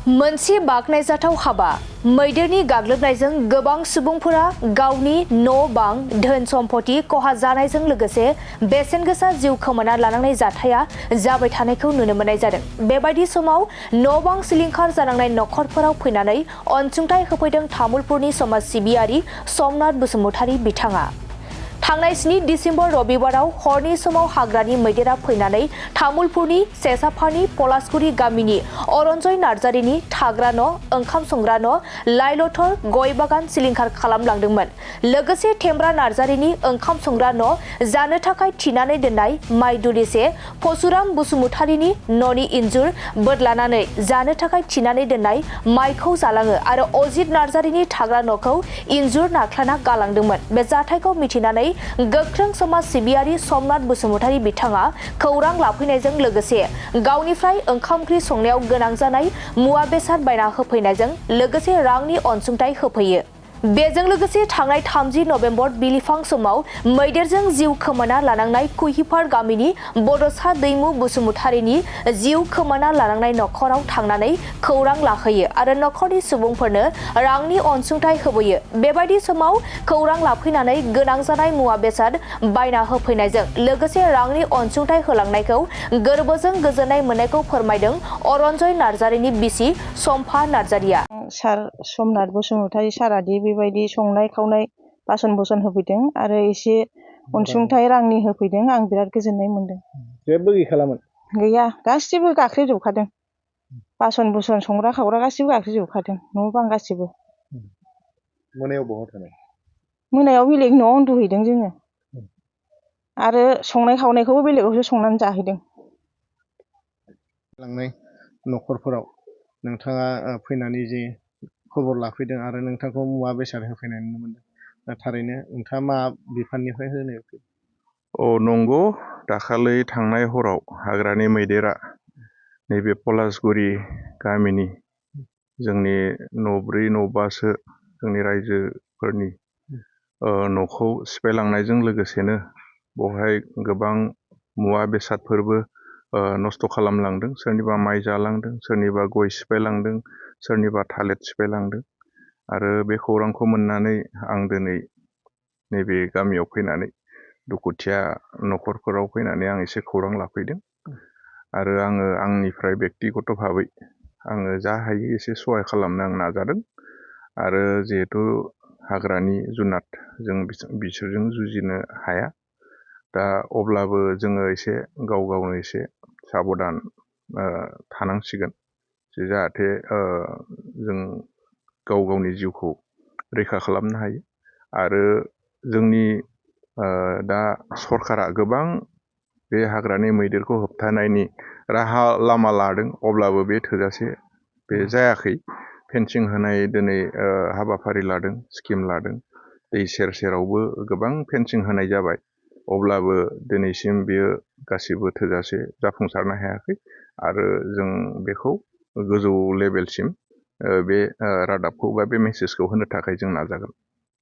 मोनसे बाखनायजाथाव हाबा मैदेरनि गाग्लोबनायजों गोबां सुबुंफोरा गावनि न' बां धोन सम्पति खहा जानायजों लोगोसे बेसेनगोसा जिउ खोमाना लानांनाय जाथाया जाबाय थानायखौ नुनो मोननाय जादों। बेबायदि समाव न' बां सिलिंखार जानांनाय नखरफोराव फैनानै अनसुंथाइ होफैदों तामुलपुरनि समाज सिबियारि समनाथ बसुमतारी बिथाङा। थांनाय 7 डिसेम्बर रबिबाराव हरनि समाव हाग्रानि मैदेरा फैनानै तामुलपुरनि सेसाफानि पलासगुरि गामिनि अरन्जय नार्जारिनि थाग्रा न', ओंखाम संग्रा न', लाइलथर गय बागान सिलिंखार खालामलांदोंमोन। लोगोसे थेमब्रा नार्जारिनि ओंखाम संग्रा न', जानो थाखाय थिनानै दोननाय माइ दुलिसे, फसुराम बसुमतारीनि न'नि इन्जुर बोदलानानै जानो थाखाय थिनानै दोननाय माइखौ जालाङो आरो अजित नार्जारिनि थाग्रा न'खौ इन्जुर नाख्लाना गालांदोंमोन। बे जाथायखौ मिथिनानै गोख्रों समाज सिबियारि समनाथ बसुमतारी बिथाङा खौरां लाफैनायजों लोगोसे गावनिफ्राय ओंखाम ओंख्रि संनायाव गोनां जानाय मुवा बेसाद बायना होफैनायजों लोगोसे रांनि अनसुंथाइ होफैयो। बेजों लोगोसे थांनाय 30 नभेम्बर बिलिफां समाव मैदेरजों जिउ खोमाना लानांनाय कुहिपार गामिनि बड'सा दैमु बसुमतारीनि जिउ खोमाना लानांनाय नखराव थांनानै खौरां लाहैयो आरो नखरनि सुबुंफोरनो रांनि अनसुंथाइ होबोयो। बेबायदि समाव खौरां लाफैनानै गोनां जानाय मुवा बेसाद बायना होफैनायजों लोगोसे रांनि अनसुंथाइ होलांनायखौ गोरबोजों गोजोननाय मोननायखौ फोरमायदों अरन्जय नार्जारिनि बिसि सम्फा नार्जारिया। सार समनाथ बसुमतारी सारादि बेबायदि संनाय खावनाय बासन बुसन होफैदों आरो एसे अनसुंथाइ रांनि होफैदों। आं बिराद गोजोननाय मोनदों। जेबो गैखालामोन? गैया, गासिबो गाख्रेजोबखादों। बासन बुसन संग्रा खावग्रा गासिबो गाख्रेजोबखादों, न' बां गासिबो। मोनायाव बहा थानाय? मोनायाव बेलेग न'आव उन्दुहैदों जोङो आरो संनाय खावनायखौबो बेलेगावसो संनानै जाहैदों। लांनाय न'खरफोराव नोंथाङा फैनानै जे खबर लाफैदों आरो नोंथांखौ मुवा बेसाद होफैनाय नुनो मोनदों। थारैनो नोंथाङा मा बिफाननिफ्राय होनो? नंगौ, दाखालै थांनाय हराव हाग्रानि मैदेरा नैबे पलासगुरि गामिनि जोंनि न'4 न'5सो जोंनि रायजोफोरनि न'खौ सिफायलांनायजों लोगोसेनो बेवहाय गोबां मुवा बेसादफोरबो नस्थ' खालामलांदों। सोरनिबा माइ जालांदों, सोरनिबा गय सिफायलांदों, सोरनिबा थालिर सिफायलांदों। आरो बे खौरांखौ मोननानै आं दिनै नैबे गामियाव फैनानै दुखुथिया न'खरफोराव फैनानै आं एसे खौरां लाफैदों आरो आङो आंनिफ्राय बेक्तिगत भाबै आङो जा हायो एसे सहाय खालामनो आं नाजादों। आरो जिहेथु हाग्रानि जुनाद जों बिसोरजों जुजिनो हाया, दा अब्लाबो जोङो एसे गावनो एसे साबधान थानांसिगोन जे जाहाथे जों गावनि जिउखौ रैखा खालामनो हायो। आरो जोंनि दा सरकारा गोबां बे हाग्रानि मैदेरखौ होबथानायनि राहा लामा लादों, अब्लाबो बे थोजासे बे जायाखै। फेन्सिं होनाय दिनै हाबाफारि लादों, स्किम लादों। दै सेर सेरावबो गोबां फेन्सिं होनाय जाबाय, अब्लाबो दिनैसिम बेयो गासिबो थोजासे जाफुंसारनो हायाखै। आरो जों बेखौ गोजौ लेभेलसिम बे रादाबखौ बा बे मेसेजखौ होनो थाखाय जों नाजागोन।